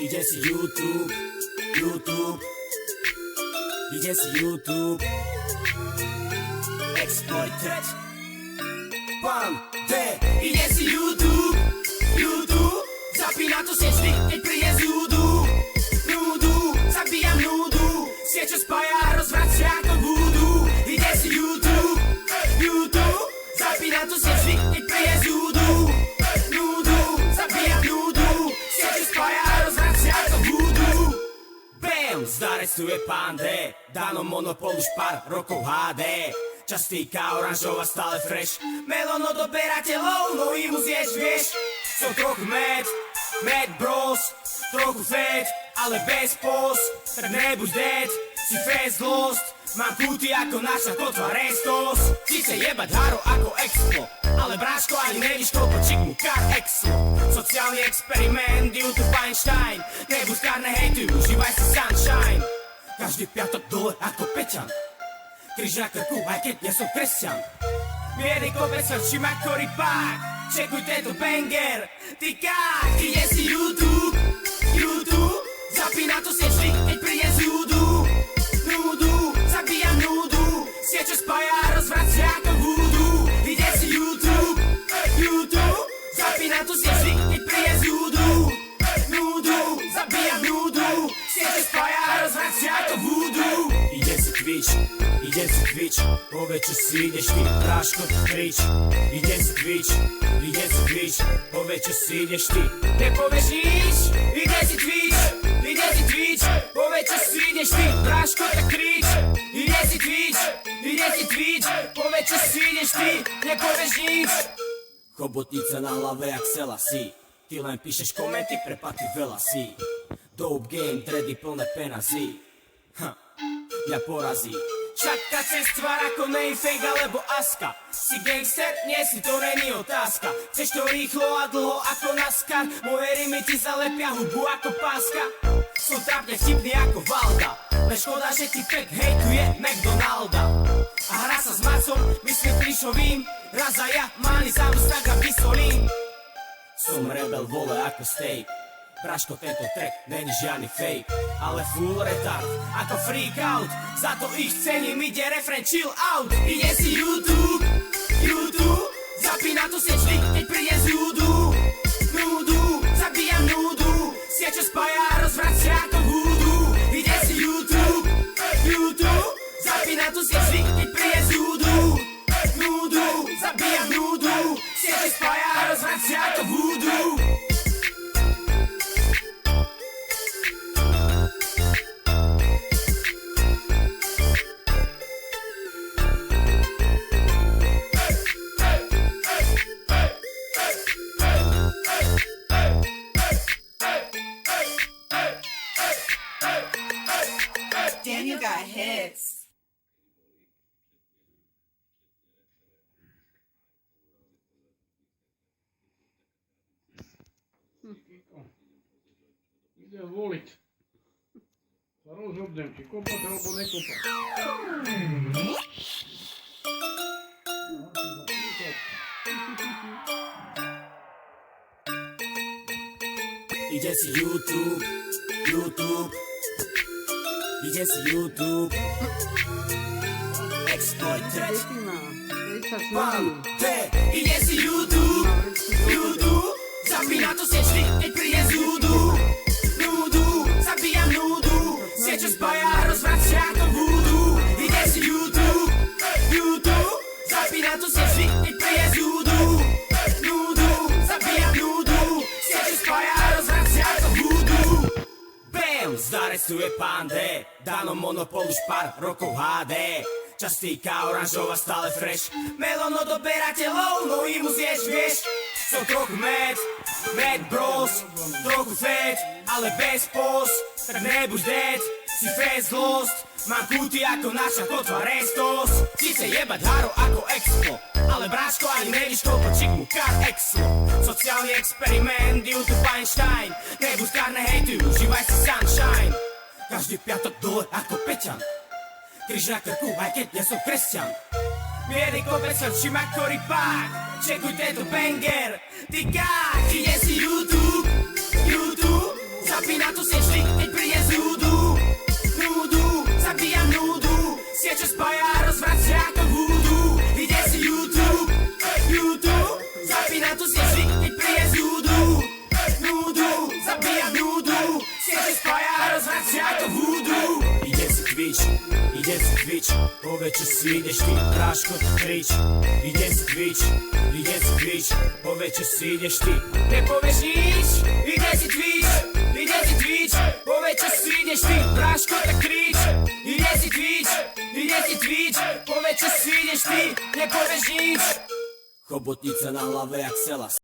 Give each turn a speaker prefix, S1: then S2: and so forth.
S1: Ide si YouTube, ide si YouTube, Exploited, Pande. Ide si YouTube, zapína to sieť vždy, keď príde z nudu, zabíjam nudu, sieť čo spája a rozvracia ako voodoo. Ide si YouTube, zapína to sieť vždy, keď príde z nudu, zabíjam nudu, sieť čo spája a rozvracia ako voodoo. Bam, zarestuje Pande, Dano monopol už pár rokov HD. Častýka oranžová stále fresh, melón od odberateľov, no im zješ, vieš. Som trochu mad bros, trochu fed, ale bez pos. Tak nebuď dead, si fast lost. Mám kúty ako naša kotva Restos. Chce jebať haro ako Explo, ale bráško ani nevíš koľko čik mu kar Exlo. Sociálny experiment, YouTube Einstein. Nebuď kárne hejtuj, užívaj si sunshine. Každý piatok dole ako Peťan, kríž na krku, aj keď nie som kresťan. Mierny kopec vrčím ako rybák, čekuj tento banger, ty kák. Ide si YouTube, zapína to sieť vždy, keď príde z nudu, zabíjam nudu, sieť čo spája a rozvracia ako voodoo. Ide si YouTube, zapína to sieť vždy, keď príde z nudu, zabíjam nudu, sieť čo spája a rozvracia ako voodoo. Ide si Twitch, povedz čo si ideš ty, práško krič. Ide si Twitch, povedz čo si ideš ty. Nepovieš nič, ide si Twitch, povedz čo si ideš ty, práško tak krič. Ide si Twitch, povedz čo si ideš ty, nepovieš nič. Chobotnica na hlave jak Selassie, ty len píšeš komenty, pre paty veľa si. Dope game, tredy plné penazí, mňa porazí. Čaká cez tvár ako nej fake alebo aska. Si gangster? Nie si, to není otázka. Chceš to rýchlo a dlho ako NASCAR. Moje rimy ti zalepia hubu ako páska. Som trápne vtipný ako Valda, len škoda, že ti pek hejtuje McDonalda. A hra sa s Macom, myslím klišovým. Raz a ja, máli za Instagram vysolím. Som rebel, vole ako steak. Braško, tento track není žiadny fake, ale full retard, ako freak out. Za to ich cením, ide refren chill out. Ide si YouTube, zapína to sieť vždy, keď príde z nudu, zabíjam nudu, sieť čo spája a rozvracia ako voodoo. Ide si YouTube, zapína to sieť vždy, keď príde z nudu, zabíjam nudu, sieť čo spája a rozvracia ako voodoo.
S2: Daniel got hits.
S3: Idem voliť. Sa rozhodnem, či kopať alebo nekopať.
S1: Ide si YouTube, ide si YouTube, Exploited, Pande. Ide si YouTube, zapína to sieť vždy, keď príde z nudu, zabíjam nudu, sieť čo spája a rozvracia ako voodoo. Ide si YouTube, zapína to sieť vždy, keď príde z nudu, zabíjam nudu, sieť čo spája a rozvracia ako voodoo. Bam, zarestuje Pande, Dano monopol už pár rokov HD. Častýka oranžová stále fresh, melón od odberateľov, no im zješ, vieš. Som trochu mad bros, trochu fed, ale bez pos. Tak nebuď dead, si fast lost. Mám kúty ako naša kotva Restos. Chce jebať haro ako Explo, ale bráško ani nevíš koľko čik mu kar Exlo. Sociálny experiment, YouTube Einstein. Nebuď kárne hejtuj, užívaj si sunshine. Každý piatok dole ako Peťan, kríž na krku, aj keď nie som kresťan. Mierny kopec hrčím ako rybák, čekuj tento banger. Ty kák, ide si YouTube, zapí na tú sieť vždy, keď príde z núdu, zabíjam núdu, sieť čo spája a rozvracia ako voodoo. Ide si YouTube, zapí na tú sieť vždy, keď príde z núdu, zabíjam núdu, sieť čo spája a rozvracia ako voodoo. Ide si Twitch, povedz čo si ideš ty, práško krič. Ide si Twitch, povedz čo si ideš ty. Nepovieš nič, ide si Twitch, povedz čo si ideš ty, práško tak krič. Ide si Twitch, povedz čo si ideš ty, nepovieš nič. Chobotnica na hlave jak sela.